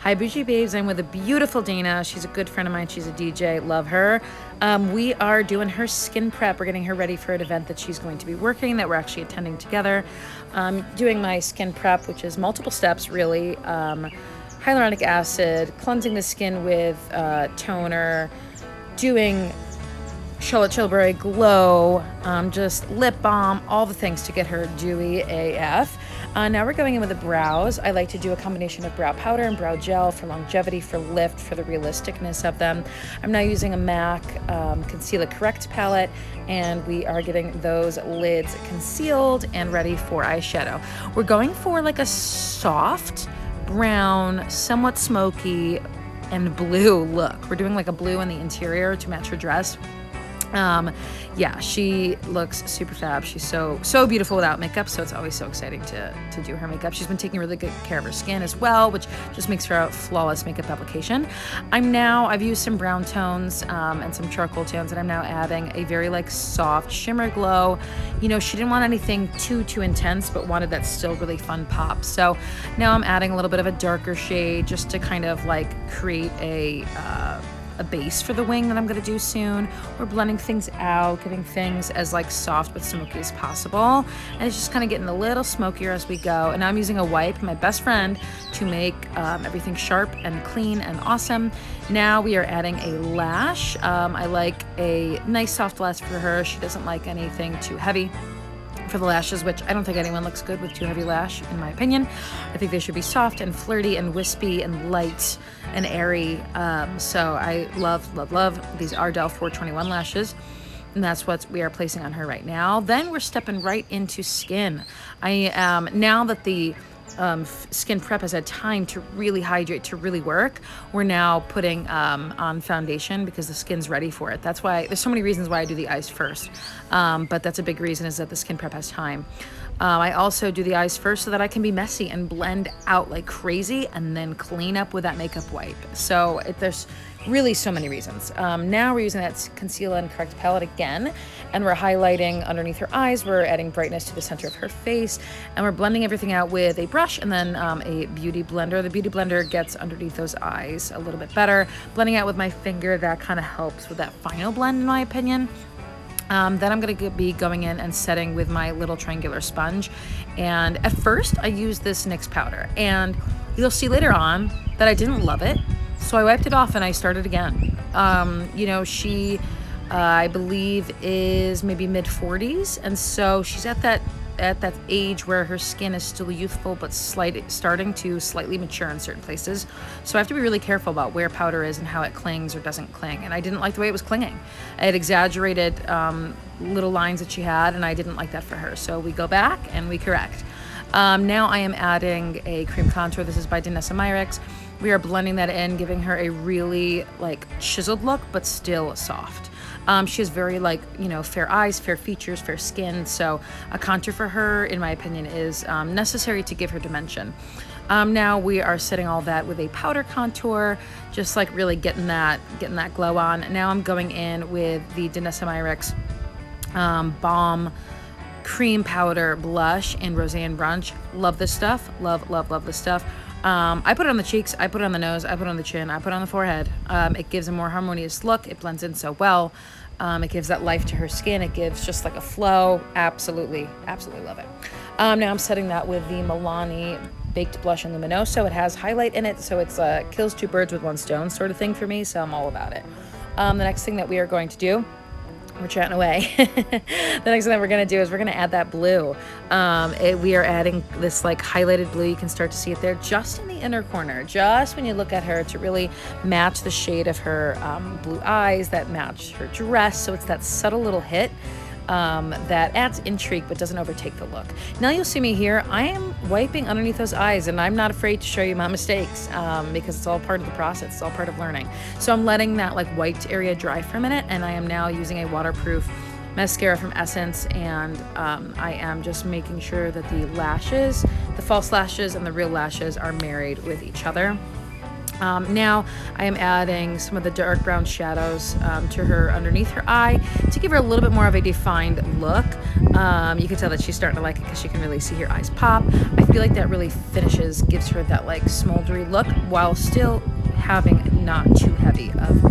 Hi, Bougie Babes. I'm with a beautiful Dayna. She's a good friend of mine. She's a DJ. Love her. We are doing her skin prep. We're getting her ready for an event that she's going to be working, that we're actually attending together. Doing my skin prep, which is multiple steps, really. Hyaluronic acid, cleansing the skin with toner, doing Charlotte Tilbury Glow, just lip balm, all the things to get her dewy AF. Now we're going in with the brows. I like to do a combination of brow powder and brow gel for longevity, for lift, for the realisticness of them. I'm now using a MAC Conceal Correct palette, and we are getting those lids concealed and ready for eyeshadow. We're going for like a soft brown, somewhat smoky, and blue look. We're doing like a blue in the interior to match her dress. Yeah, she looks super fab. She's so beautiful without makeup, so it's always so exciting to do her makeup. She's been taking really good care of her skin as well, which just makes her a flawless makeup application. I've used some brown tones and some charcoal tones, and I'm now adding a very like soft shimmer glow. You know, she didn't want anything too intense, but wanted that still really fun pop. So now I'm adding a little bit of a darker shade just to kind of like create a base for the wing that I'm going to do soon. We're blending things out, getting things as like soft but smoky as possible, and it's just kind of getting a little smokier as we go. And now I'm using a wipe, my best friend, to make everything sharp and clean and awesome. Now we are adding a lash. I like a nice soft lash for her. She doesn't like anything too heavy for the lashes, which I don't think anyone looks good with too heavy lash, in my opinion. I think they should be soft and flirty and wispy and light and airy. So I love these Ardell 421 lashes, and that's what we are placing on her right now. Then we're stepping right into skin. I am, now that the skin prep has had time to really hydrate, to really work, we're now putting on foundation because the skin's ready for it. That's why there's so many reasons why I do the eyes first, but that's a big reason, is that the skin prep has time. I also do the eyes first so that I can be messy and blend out like crazy and then clean up with that makeup wipe. So there's really so many reasons. Now we're using that Conceal and Correct palette again, and we're highlighting underneath her eyes. We're adding brightness to the center of her face, and we're blending everything out with a brush and then a beauty blender. The beauty blender gets underneath those eyes a little bit better. Blending out with my finger, that kind of helps with that final blend, in my opinion. Then I'm going to be going in and setting with my little triangular sponge. And at first I used this NYX powder, and you'll see later on that I didn't love it. So I wiped it off and I started again. You know, she, I believe, is maybe mid-40s. And so she's at that age where her skin is still youthful but starting to slightly mature in certain places. So I have to be really careful about where powder is and how it clings or doesn't cling. And I didn't like the way it was clinging. I had exaggerated little lines that she had, and I didn't like that for her. So we go back and we correct. Now I am adding a cream contour. This is by Dayna. We are blending that in, giving her a really like chiseled look, but still soft. She has very like, you know, fair eyes, fair features, fair skin. So a contour for her, in my opinion, is necessary to give her dimension. Now we are setting all that with a powder contour, just like really getting that glow on. Now I'm going in with the Dayna Balm Cream Powder Blush in Roseanne Brunch. Love this stuff. Love this stuff. I put it on the cheeks, I put it on the nose, I put it on the chin, I put it on the forehead. It gives a more harmonious look. It blends in so well. It gives that life to her skin. It gives just like a flow. Absolutely love it. Now I'm setting that with the Milani Baked Blush in Luminoso. It has highlight in it, so it's kills two birds with one stone sort of thing for me, so I'm all about it. The next thing that we are going to do, we're chatting away. The next thing that we're going to do is we're going to add that blue. We are adding this like highlighted blue. You can start to see it there just in the inner corner, just when you look at her, to really match the shade of her blue eyes, that match her dress. So it's that subtle little hit that adds intrigue but doesn't overtake the look. Now you'll see me here. I am wiping underneath those eyes, and I'm not afraid to show you my mistakes because it's all part of the process. It's all part of learning. So I'm letting that like wiped area dry for a minute, and I am now using a waterproof mascara from Essence, and I am just making sure that the lashes, the false lashes and the real lashes, are married with each other. Now I am adding some of the dark brown shadows to her underneath her eye to give her a little bit more of a defined look. You can tell that she's starting to like it because she can really see her eyes pop. I feel like that really gives her that like smoldery look while still having not too heavy of